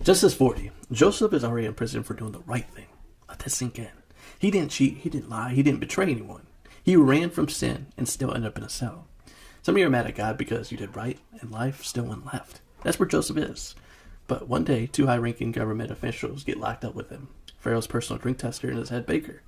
Genesis 40. Joseph is already in prison for doing the right thing. Let that sink in. He didn't cheat, he didn't lie, he didn't betray anyone. He ran from sin and still ended up in a cell. Some of you are mad at God because you did right and life still went left. That's where Joseph is. But one day, two high-ranking government officials get locked up with him. Pharaoh's personal drink tester and his head baker.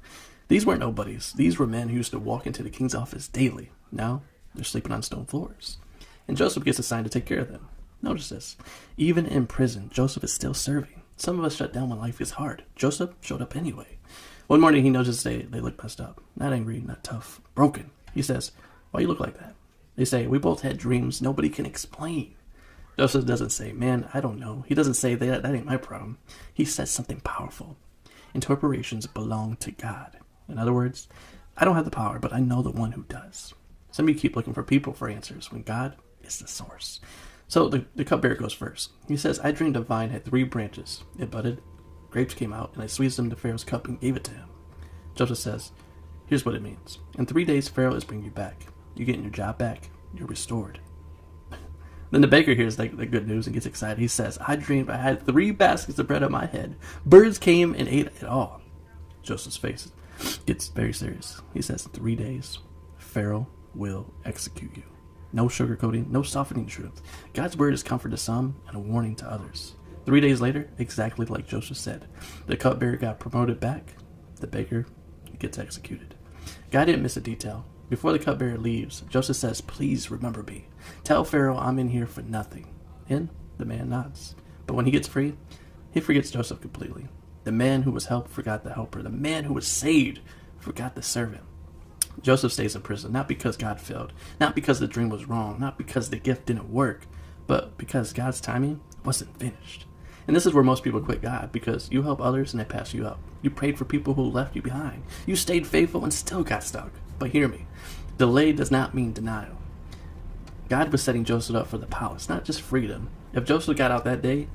These weren't nobodies. These were men who used to walk into the king's office daily. Now, they're sleeping on stone floors. And Joseph gets assigned to take care of them. Notice this. Even in prison, Joseph is still serving. Some of us shut down when life is hard. Joseph showed up anyway. One morning, he notices they look messed up. Not angry, not tough, broken. He says, "Why you look like that?" They say, "We both had dreams nobody can explain." Joseph doesn't say, "Man, I don't know." He doesn't say, that ain't my problem. He says something powerful. Interpretations belong to God. In other words, I don't have the power, but I know the one who does. Some of you keep looking for people for answers when God is the source. So the cupbearer goes first. He says, "I dreamed a vine had 3 branches. It budded, grapes came out, and I squeezed them into Pharaoh's cup and gave it to him." Joseph says, "Here's what it means. In 3 days, Pharaoh is bringing you back. You're getting your job back. You're restored." Then the baker hears the good news and gets excited. He says, "I dreamed I had 3 baskets of bread on my head. Birds came and ate it all." Joseph's face gets very serious. He says, "In 3 days, Pharaoh will execute you." No sugarcoating, no softening truth. God's word is comfort to some and a warning to others. 3 days later, exactly like Joseph said, the cupbearer got promoted back. The baker gets executed. God didn't miss a detail. Before the cupbearer leaves, Joseph says, "Please remember me. Tell Pharaoh I'm in here for nothing." And the man nods. But when he gets free, he forgets Joseph completely. The man who was helped forgot the helper. The man who was saved forgot the servant. Joseph stays in prison, not because God failed, not because the dream was wrong, not because the gift didn't work, but because God's timing wasn't finished. And this is where most people quit God, because you help others and they pass you up. You prayed for people who left you behind. You stayed faithful and still got stuck. But hear me, delay does not mean denial. God was setting Joseph up for the palace, not just freedom. If Joseph got out that day,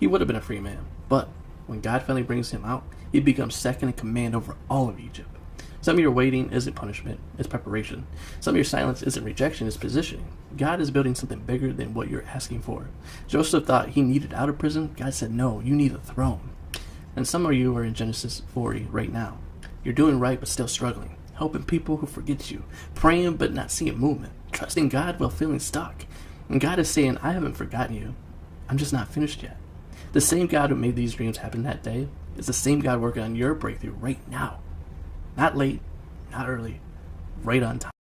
he would have been a free man. But when God finally brings him out, he becomes second in command over all of Egypt. Some of your waiting isn't punishment, it's preparation. Some of your silence isn't rejection, it's positioning. God is building something bigger than what you're asking for. Joseph thought he needed out of prison. God said, "No, you need a throne." And some of you are in Genesis 40 right now. You're doing right but still struggling. Helping people who forget you. Praying but not seeing movement. Trusting God while feeling stuck. And God is saying, "I haven't forgotten you. I'm just not finished yet." The same God who made these dreams happen that day is the same God working on your breakthrough right now. Not late, not early, right on time.